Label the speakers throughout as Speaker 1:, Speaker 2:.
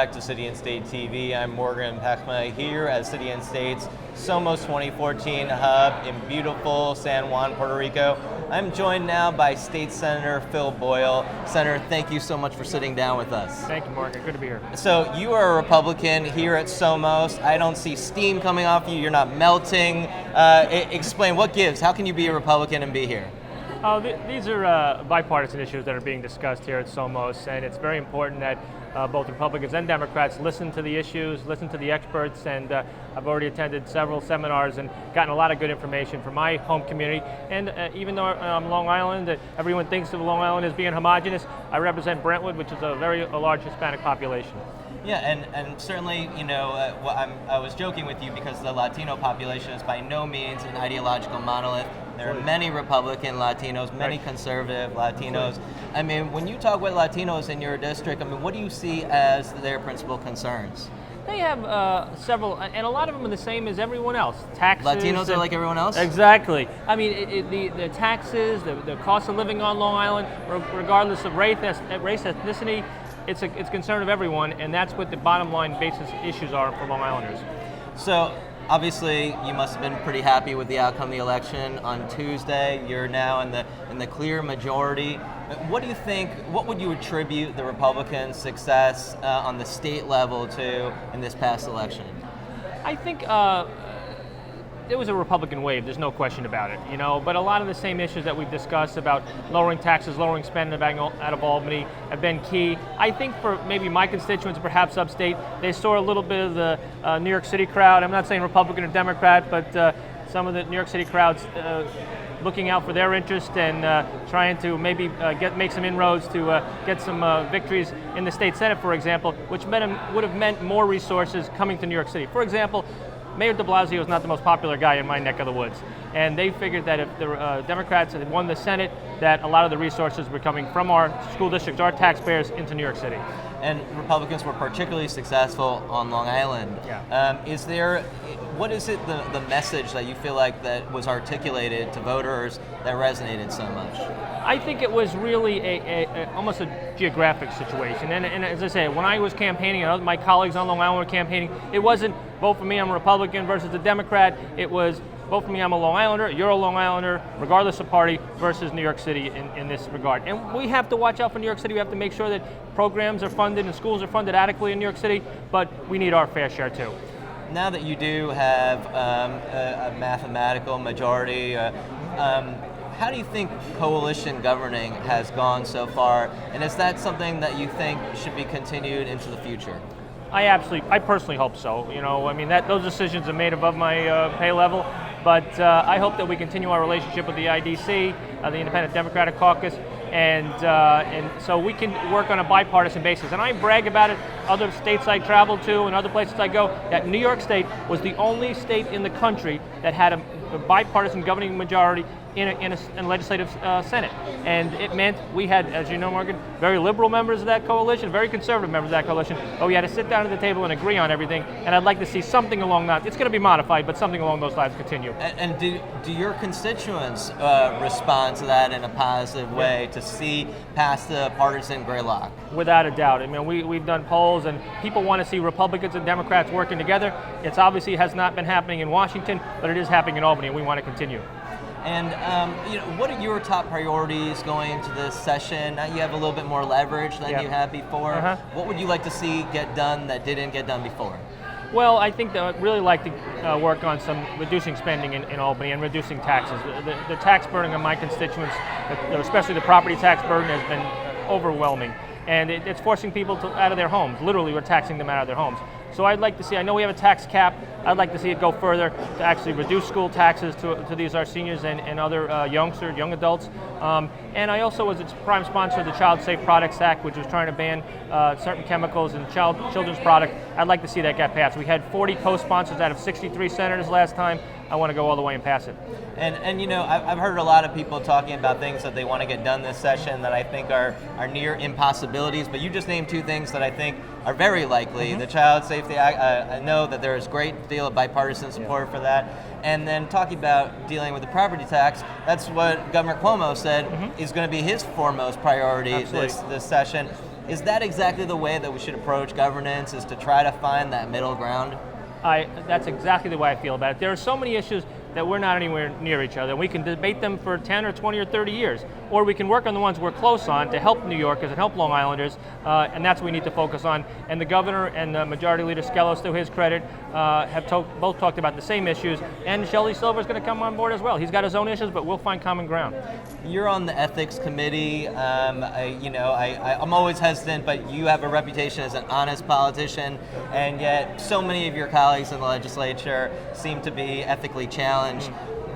Speaker 1: back to City and State TV. I'm Morgan Pehme here at City and State's SOMOS 2014 Hub in beautiful San Juan, Puerto Rico. I'm joined now by State Senator Phil Boyle. Senator, thank you so much for sitting down with us.
Speaker 2: Thank you, Morgan. Good to be here.
Speaker 1: So you are a Republican here at SOMOS. I don't see steam coming off you. You're not melting. Explain what gives. How can you be a Republican and be here?
Speaker 2: These are bipartisan issues that are being discussed here at SOMOS, and it's very important that both Republicans and Democrats listen to the issues, listen to the experts, and I've already attended several seminars and gotten a lot of good information from my home community. And even though I'm Long Island, everyone thinks of Long Island as being homogenous, I represent Brentwood, which is a large Hispanic population.
Speaker 1: Yeah, and certainly, you know, I was joking with you because the Latino population is by no means an ideological monolith. There are many Republican Latinos, many conservative Latinos. I mean, when you talk with Latinos in your district, I mean, what do you see as their principal concerns?
Speaker 2: They have several, and a lot of them are the same as everyone else. Taxes.
Speaker 1: Latinos are like everyone else?
Speaker 2: Exactly. I mean, the taxes, the cost of living on Long Island, regardless of race, ethnicity, it's a concern of everyone, and that's what the bottom line basis issues are for Long Islanders.
Speaker 1: So, obviously, you must have been pretty happy with the outcome of the election on Tuesday. You're now in the clear majority. What do you think? What would you attribute the Republican success on the state level to in this past election?
Speaker 2: I think it was a Republican wave. There's no question about it. You know, but a lot of the same issues that we've discussed about lowering taxes, lowering spending out of Albany have been key. I think for maybe my constituents, perhaps upstate, they saw a little bit of the New York City crowd. I'm not saying Republican or Democrat, but some of the New York City crowds looking out for their interest and trying to maybe make some inroads to get some victories in the state Senate, for example, which would have meant more resources coming to New York City. For example, Mayor de Blasio is not the most popular guy in my neck of the woods. And they figured that if the Democrats had won the Senate, that a lot of the resources were coming from our school districts, our taxpayers, into New York City.
Speaker 1: And Republicans were particularly successful on Long Island.
Speaker 2: Yeah.
Speaker 1: What is it, the message that you feel like that was articulated to voters that resonated so much?
Speaker 2: I think it was really almost a geographic situation. And as I say, when I was campaigning, and my colleagues on Long Island were campaigning, it wasn't vote for me, I'm a Republican versus a Democrat. It was vote for me, I'm a Long Islander, you're a Long Islander, regardless of party, versus New York City in this regard. And we have to watch out for New York City. We have to make sure that programs are funded and schools are funded adequately in New York City, but we need our fair share too.
Speaker 1: Now that you do have a mathematical majority, how do you think coalition governing has gone so far? And is that something that you think should be continued into the future?
Speaker 2: I personally hope so. You know, I mean, those decisions are made above my pay level, but I hope that we continue our relationship with the IDC, the Independent Democratic Caucus, and so we can work on a bipartisan basis. And I brag about it, other states I travel to and other places I go, that New York State was the only state in the country that had a bipartisan governing majority in a legislative Senate. And it meant we had, as you know, Morgan, very liberal members of that coalition, very conservative members of that coalition, but we had to sit down at the table and agree on everything, and I'd like to see something along that. It's going to be modified, but something along those lines continue.
Speaker 1: And do your constituents respond to that in a positive way, to see past the partisan gridlock?
Speaker 2: Without a doubt. I mean, we've done polls, and people want to see Republicans and Democrats working together. It's obviously has not been happening in Washington, but it is happening in Albany, and we want to continue.
Speaker 1: And what are your top priorities going into this session? Now you have a little bit more leverage than you had before. What would you like to see get done that didn't get done before?
Speaker 2: Well, I think that I'd really like to work on some reducing spending in Albany and reducing taxes. The tax burden on my constituents, especially the property tax burden, has been overwhelming. And it's forcing people out of their homes. Literally, we're taxing them out of their homes. So I'd like to see, I know we have a tax cap, I'd like to see it go further to actually reduce school taxes to these our seniors and other young adults. And I also was its prime sponsor of the Child Safe Products Act, which was trying to ban certain chemicals in children's product. I'd like to see that get passed. We had 40 co-sponsors out of 63 senators last time. I want to go all the way and pass it.
Speaker 1: And you know, I've heard a lot of people talking about things that they want to get done this session that I think are near impossibilities, but you just named two things that I think are very likely. The Child Safety Act, I know that there is a great deal of bipartisan support for that. And then talking about dealing with the property tax, that's what Governor Cuomo said is going to be his foremost priority this session. Is that exactly the way that we should approach governance, is to try to find that middle ground?
Speaker 2: That's exactly the way I feel about it. There are so many issues that we're not anywhere near each other. We can debate them for 10 or 20 or 30 years, or we can work on the ones we're close on to help New Yorkers and help Long Islanders, and that's what we need to focus on. And the governor and Majority Leader Skelos, to his credit, have both talked about the same issues, and Shelley Silver's going to come on board as well. He's got his own issues, but we'll find common ground.
Speaker 1: You're on the ethics committee. I'm always hesitant, but you have a reputation as an honest politician, and yet so many of your colleagues in the legislature seem to be ethically challenged.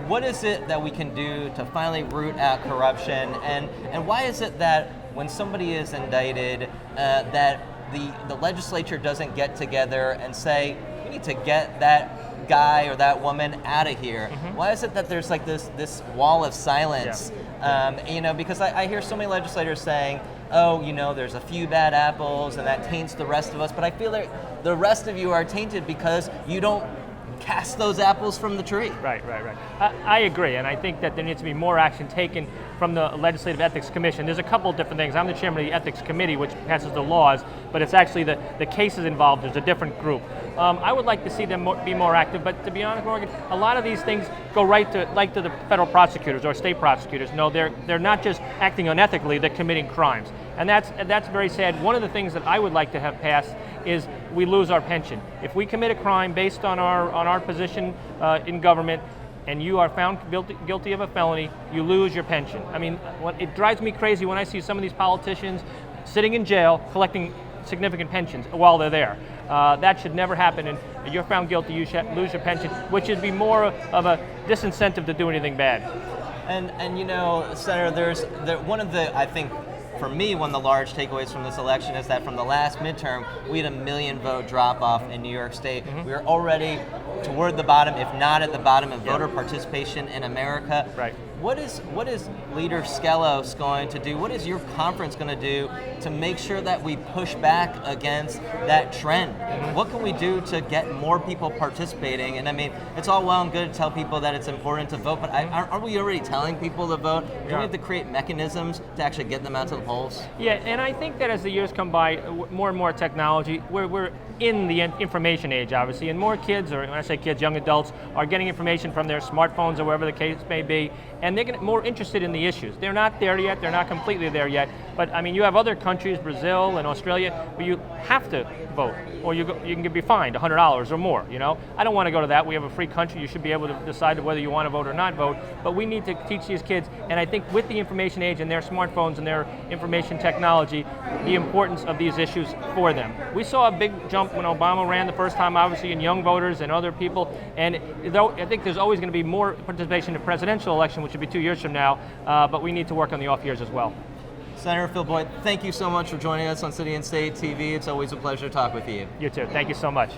Speaker 1: What is it that we can do to finally root out corruption, and why is it that when somebody is indicted, that the legislature doesn't get together and say, we need to get that guy or that woman out of here? Why is it that there's like this wall of silence? Yeah. Because I hear so many legislators saying, oh, there's a few bad apples and that taints the rest of us, but I feel like the rest of you are tainted because you don't cast those apples from the tree.
Speaker 2: Right. I agree, and I think that there needs to be more action taken from the Legislative Ethics Commission. There's a couple of different things. I'm the chairman of the Ethics Committee, which passes the laws, but it's actually the cases involved. There's a different group. I would like to see them be more active, but to be honest, Morgan, a lot of these things go right to the federal prosecutors or state prosecutors. No, they're not just acting unethically, they're committing crimes. And that's very sad. One of the things that I would like to have passed is we lose our pension. If we commit a crime based on our position in government, and you are found guilty of a felony, you lose your pension. I mean, it drives me crazy when I see some of these politicians sitting in jail collecting significant pensions while they're there. That should never happen, and if you're found guilty, you should lose your pension, which would be more of a disincentive to do anything bad.
Speaker 1: And Senator, one of the, I think, for me, one of the large takeaways from this election is that from the last midterm, we had a 1 million vote drop off in New York State. We are already toward the bottom, if not at the bottom, of voter participation in America.
Speaker 2: Right.
Speaker 1: What is Leader Skelos going to do? What is your conference going to do to make sure that we push back against that trend? What can we do to get more people participating? And I mean, it's all well and good to tell people that it's important to vote, but aren't we already telling people to vote? Do we have to create mechanisms to actually get them out to the polls?
Speaker 2: Yeah, and I think that as the years come by, more and more technology, we're in the information age, obviously, and more kids, or when I say kids, young adults, are getting information from their smartphones or wherever the case may be, and they're getting more interested in the issues. They're not there yet, they're not completely there yet, but I mean, you have other countries, Brazil and Australia, where you have to vote, or you can be fined $100 or more, I don't want to go to that. We have a free country. You should be able to decide whether you want to vote or not vote, but we need to teach these kids, and I think with the information age and their smartphones and their information technology, the importance of these issues for them. We saw a big jump when Obama ran the first time, obviously, in young voters and other people, and I think there's always going to be more participation in the presidential election, which will be 2 years from now, but we need to work on the off years as well.
Speaker 1: Senator Phil Boyle, thank you so much for joining us on City and State TV. It's always a pleasure to talk with you.
Speaker 2: You too. Thank you so much.